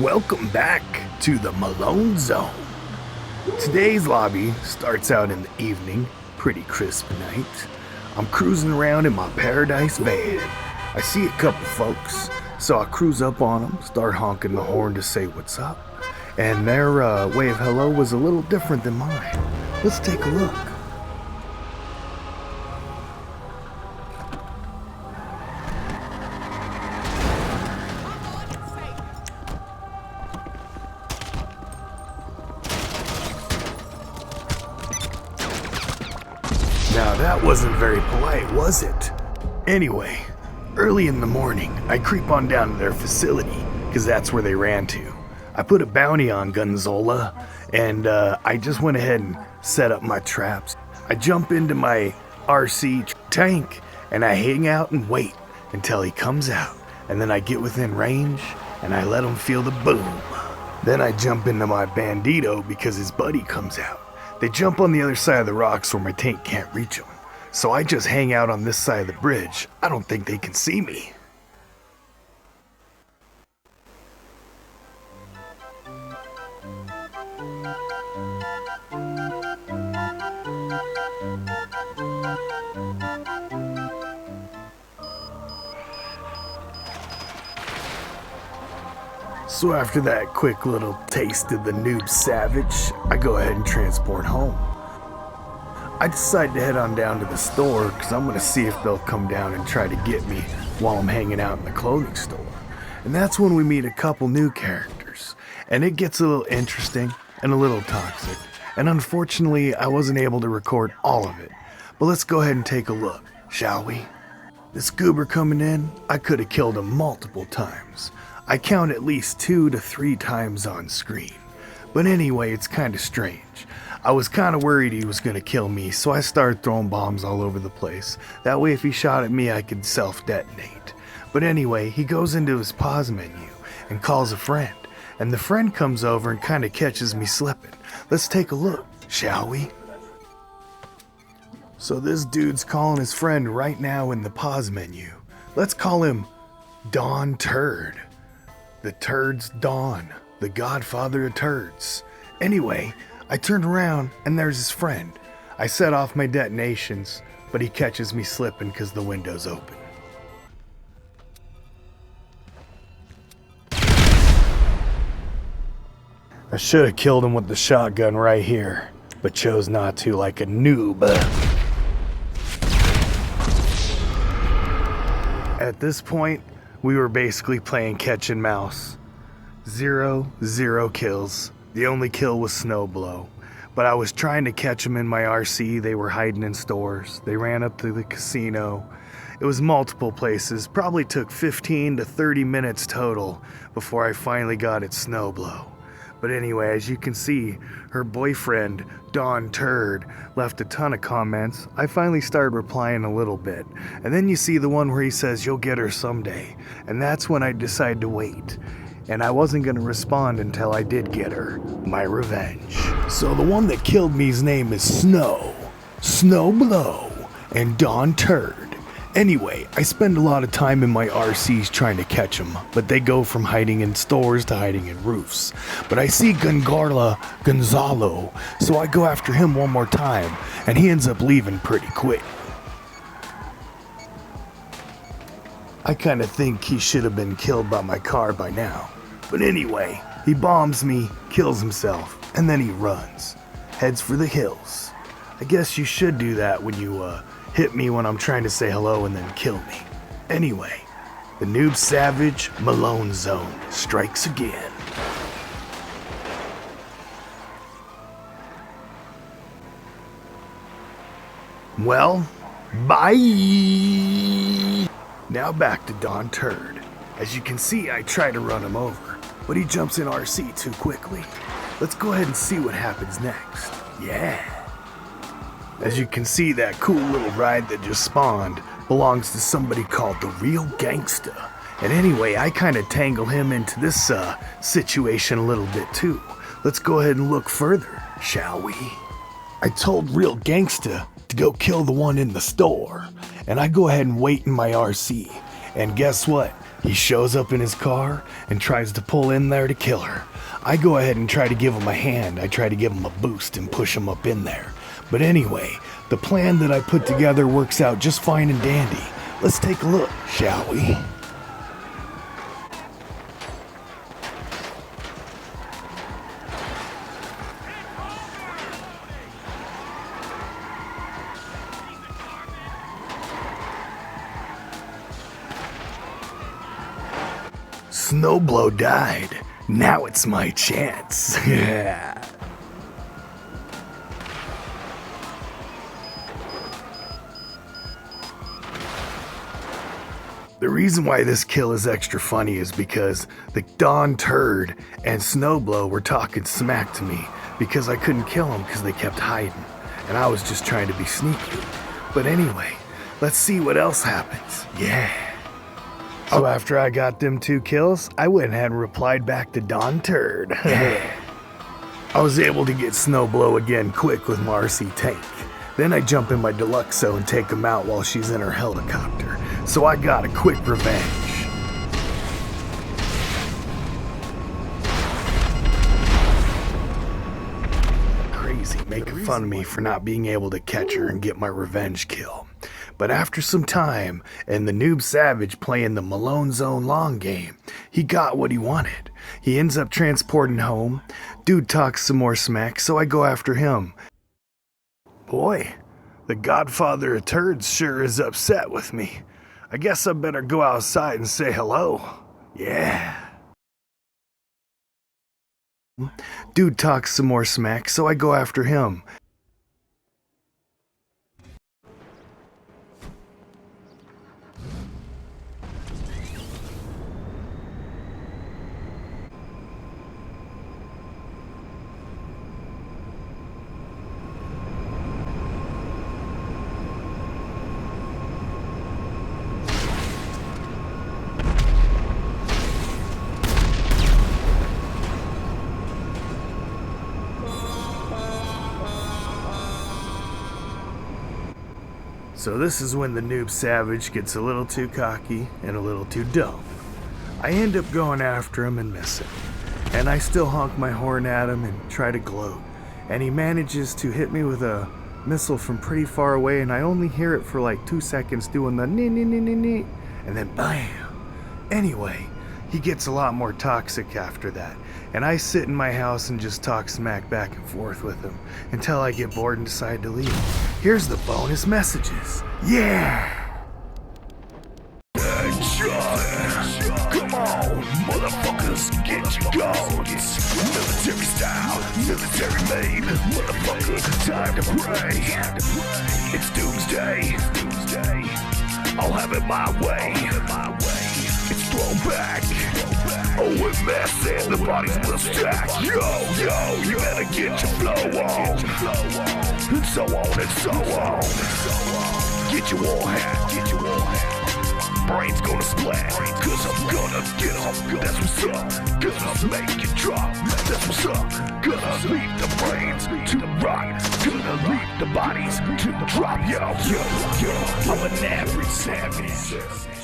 Welcome back to the Malone Zone. Today's lobby starts out in the evening, pretty crisp night. I'm cruising around in my paradise van. I see a couple folks, so I cruise up on them, start honking the horn to say what's up. And their way of hello was a little different than mine. Let's take a look. Now that wasn't very polite, was it? Anyway, early in the morning, I creep on down to their facility, because that's where they ran to. I put a bounty on Gorgonzola, and I just went ahead and set up my traps. I jump into my RC tank, and I hang out and wait until he comes out. And then I get within range, and I let him feel the boom. Then I jump into my bandito because his buddy comes out. They jump on the other side of the rocks where my tank can't reach them. So I just hang out on this side of the bridge. I don't think they can see me. So after that quick little taste of the noob savage, I go ahead and transport home. I decide to head on down to the store because I'm going to see if they'll come down and try to get me while I'm hanging out in the clothing store. And that's when we meet a couple new characters. And it gets a little interesting and a little toxic. And unfortunately, I wasn't able to record all of it. But let's go ahead and take a look, shall we? This goober coming in, I could have killed him multiple times. I count at least 2 to 3 times on screen. But anyway, it's kind of strange. I was kind of worried he was going to kill me, so I started throwing bombs all over the place. That way if he shot at me, I could self-detonate. But anyway, he goes into his pause menu and calls a friend. And the friend comes over and kind of catches me slipping. Let's take a look, shall we? So this dude's calling his friend right now in the pause menu. Let's call him Donturd. The turds Don, the godfather of turds. Anyway, I turn around and there's his friend. I set off my detonations, but he catches me slipping because the window's open. I should have killed him with the shotgun right here, but chose not to like a noob. At this point, we were basically playing catch and mouse. 0 kills. The only kill was Snoblo. But I was trying to catch them in my RC. They were hiding in stores. They ran up to the casino. It was multiple places. Probably took 15 to 30 minutes total before I finally got at Snoblo. But anyway, as you can see, her boyfriend, Donturd, left a ton of comments. I finally started replying a little bit. And then you see the one where he says, "You'll get her someday." And that's when I decided to wait. And I wasn't going to respond until I did get her. My revenge. So the one that killed me's name is Snoblo, and Donturd. Anyway, I spend a lot of time in my RCs trying to catch them, but they go from hiding in stores to hiding in roofs. But I see Gorgonzola, so I go after him one more time, and he ends up leaving pretty quick. I kind of think he should have been killed by my car by now. But anyway, he bombs me, kills himself, and then he runs. Heads for the hills. I guess you should do that when you hit me when I'm trying to say hello and then kill me. Anyway, the noob savage Malone Zone strikes again. Well, bye! Now back to Donturd. As you can see, I try to run him over, but he jumps in RC too quickly. Let's go ahead and see what happens next. Yeah. As you can see, that cool little ride that just spawned belongs to somebody called the Realgangsta. And anyway, I kind of tangle him into this situation a little bit too. Let's go ahead and look further, shall we? I told Realgangsta to go kill the one in the store, and I go ahead and wait in my RC. And guess what? He shows up in his car and tries to pull in there to kill her. I go ahead and try to give him a hand. I try to give him a boost and push him up in there. But anyway, the plan that I put together works out just fine and dandy. Let's take a look, shall we? Snoblo died. Now it's my chance. The reason why this kill is extra funny is because the Donturd and Snoblo were talking smack to me because I couldn't kill them because they kept hiding. And I was just trying to be sneaky. But anyway, let's see what else happens. Yeah. So after I got them 2 kills, I went ahead and replied back to Donturd. I was able to get Snoblo again quick with my RC tank. Then I jump in my Deluxo and take him out while she's in her helicopter. So I got a quick revenge. Crazy, making fun of me for not being able to catch her and get my revenge kill. But after some time, and the Noob Savage playing the Malone zone long game, he got what he wanted. He ends up transporting home. Dude talks some more smack, so I go after him. Boy, the godfather of turds sure is upset with me. I guess I better go outside and say hello. Yeah. Dude talks some more smack, so I go after him. So this is when the Noob Savage gets a little too cocky and a little too dumb. I end up going after him and missing. And I still honk my horn at him and try to gloat. And he manages to hit me with a missile from pretty far away, and I only hear it for like 2 seconds doing the nee, and then bam. Anyway, he gets a lot more toxic after that. And I sit in my house and just talk smack back and forth with him until I get bored and decide to leave. Here's the bonus messages. Yeah! Come on, motherfuckers, get your guns. Military style, military made. Motherfucker, time to pray. It's doomsday. I'll have it my way. It's thrown back. OMS and the bodies will stack. Yo, you better get your flow on. And so on and so on. Get your war hat. Brains gonna splat. Cause I'm gonna get up. That's what's up. Gonna make it drop. That's what's up. Gonna leave the brains to rot. Gonna leave the bodies to drop. Yo, I'm an average savage.